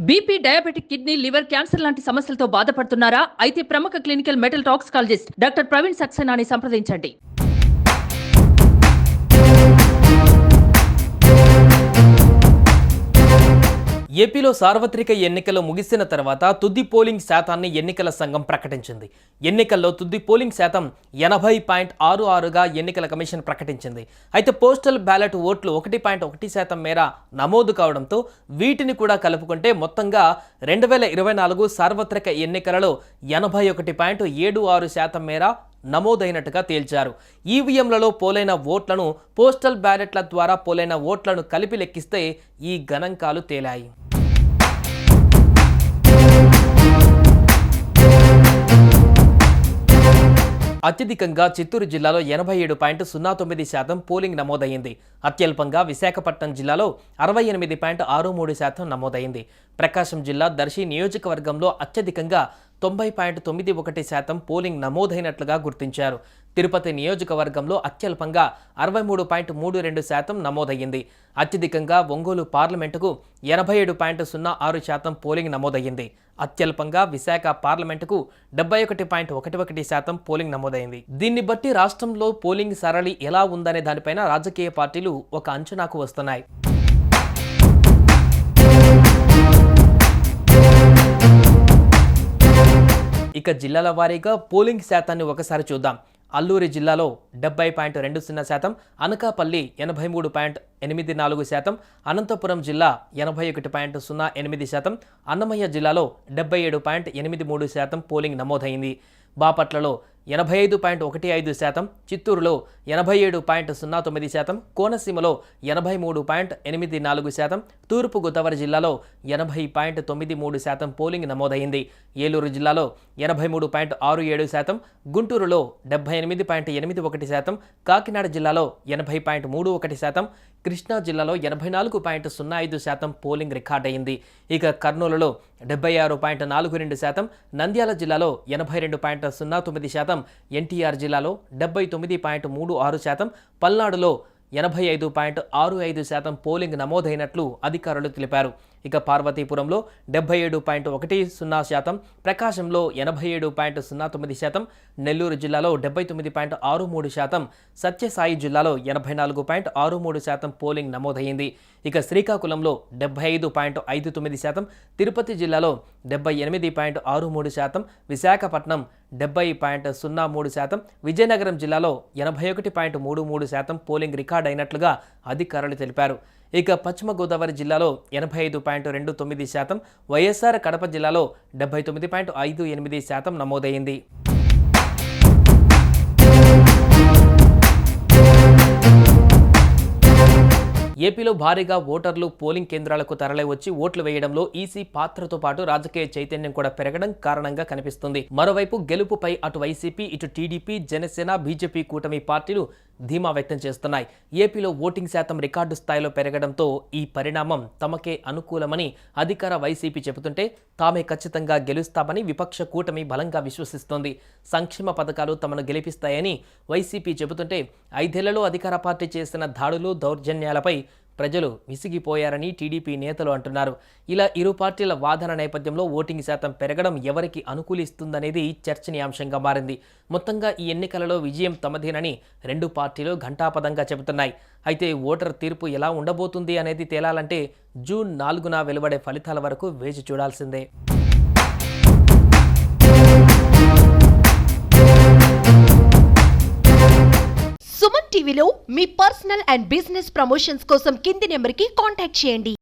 BP, diabetic, kidney, liver, cancer లాంటి సమస్యలతో బాధపడుతున్నారా? అయితే ప్రముఖ clinical metal toxicologist doctor Praveen సక్సేనాని సంప్రదించండి. ఏపీలో సార్వత్రిక ఎన్నికలు ముగిసిన తర్వాత తుది పోలింగ్ శాతాన్ని ఎన్నికల సంఘం ప్రకటించింది. ఎన్నికల్లో తుది పోలింగ్ శాతం 80.66గా ఎన్నికల కమిషన్ ప్రకటించింది. అయితే పోస్టల్ బ్యాలెట్ ఓట్లు 1.1% మేర నమోదు కావడంతో వీటిని కూడా కలుపుకుంటే మొత్తంగా 2024 సార్వత్రిక ఎన్నికలలో 81.76% మేర నమోదైనట్టుగా తేల్చారు. ఈవీఎంలలో పోలైన ఓట్లను పోస్టల్ బ్యాలెట్ల ద్వారా పోలైన ఓట్లను కలిపి లెక్కిస్తే ఈ గణాంకాలు తేలాయి. అత్యధికంగా చిత్తూరు జిల్లాలో 87.09% పోలింగ్ నమోదైంది. అత్యల్పంగా విశాఖపట్నం జిల్లాలో 68.63% నమోదైంది. ప్రకాశం జిల్లా దర్శి నియోజకవర్గంలో అత్యధికంగా 90.91% పోలింగ్ నమోదైనట్లుగా గుర్తించారు. తిరుపతి నియోజకవర్గంలో అత్యల్పంగా 63.32% నమోదయ్యింది. అత్యధికంగా ఒంగోలు పార్లమెంటుకు 87.06% పోలింగ్ నమోదయ్యింది. అత్యల్పంగా విశాఖ పార్లమెంటుకు 71.11% పోలింగ్ నమోదైంది. దీన్ని బట్టి రాష్ట్రంలో పోలింగ్ సరళి ఎలా ఉందనే దానిపైన రాజకీయ పార్టీలు ఒక అంచనాకు వస్తున్నాయి. ఇక జిల్లాల వారీగా పోలింగ్ శాతాన్ని ఒకసారి చూద్దాం. అల్లూరి జిల్లాలో 70.20%, అనకాపల్లి 83.84%, అనంతపురం జిల్లా 81.08%, అన్నమయ్య జిల్లాలో 77.83% పోలింగ్ నమోదైంది. బాపట్లలో 85.15%, చిత్తూరులో 87.09%, కోనసీమలో 83.84%, తూర్పుగోదావరి జిల్లాలో 80.93% పోలింగ్ నమోదైంది. ఏలూరు జిల్లాలో 83.67%, గుంటూరులో 78.81%, కాకినాడ జిల్లాలో 80.31%, కృష్ణా జిల్లాలో 84.05% పోలింగ్ రికార్డయింది. ఇక కర్నూలులో 76.42%, నంద్యాల జిల్లాలో 82.09%, ఎన్టీఆర్ జిల్లాలో 79.36%, పల్నాడులో 85.65% పోలింగ్ నమోదైనట్లు అధికారులు తెలిపారు. ఇక పార్వతీపురంలో 77.10%, ప్రకాశంలో 87.09%, నెల్లూరు జిల్లాలో 79.63%, సత్యసాయి జిల్లాలో 84.63% పోలింగ్ నమోదైంది. ఇక శ్రీకాకుళంలో 75.59%, తిరుపతి జిల్లాలో 78.63%, విశాఖపట్నం 70.03%, విజయనగరం జిల్లాలో 81.33% పోలింగ్ రికార్డ్ అయినట్లుగా అధికారులు తెలిపారు. ఇక పశ్చిమ గోదావరి జిల్లాలో 85.29%, వైఎస్ఆర్ కడప జిల్లాలో 79.58% నమోదైంది. ఏపీలో భారీగా ఓటర్లు పోలింగ్ కేంద్రాలకు తరలివచ్చి ఓట్లు వేయడంలో ఈసీ పాత్రతో పాటు రాజకీయ చైతన్యం కూడా పెరగడం కారణంగా కనిపిస్తుంది. మరోవైపు గెలుపుపై అటు వైసీపీ, ఇటు టీడీపీ, జనసేన, బీజేపీ కూటమి పార్టీలు ధీమా వ్యక్తం చేస్తున్నాయి. ఏపీలో ఓటింగ్ శాతం రికార్డు స్థాయిలో పెరగడంతో ఈ పరిణామం తమకే అనుకూలమని అధికార వైసీపీ చెబుతుంటే, తామే ఖచ్చితంగా గెలుస్తామని విపక్ష కూటమి బలంగా విశ్వసిస్తోంది. సంక్షేమ పథకాలు తమను గెలిపిస్తాయని వైసీపీ చెబుతుంటే, 5 ఏళ్లలో అధికార పార్టీ చేసిన దాడులు, దౌర్జన్యాలపై ప్రజలు విసిగిపోయారని టీడీపీ నేతలు అంటున్నారు. ఇలా ఇరు పార్టీల వాదన నేపథ్యంలో ఓటింగ్ శాతం పెరగడం ఎవరికి అనుకూలిస్తుందనేది చర్చనీయాంశంగా మారింది. మొత్తంగా ఈ ఎన్నికలలో విజయం తమదేనని రెండు పార్టీలు ఘంటాపథంగా చెబుతున్నాయి. అయితే ఓటర్ తీర్పు ఎలా ఉండబోతుంది అనేది తేలాలంటే జూన్ 4న వెలువడే ఫలితాల వరకు వేచి చూడాల్సిందే. సుమన్ టీవీలో మీ పర్సనల్ అండ్ బిజినెస్ ప్రమోషన్స్ కోసం కింది నెంబర్కి కాంటాక్ట్ చేయండి.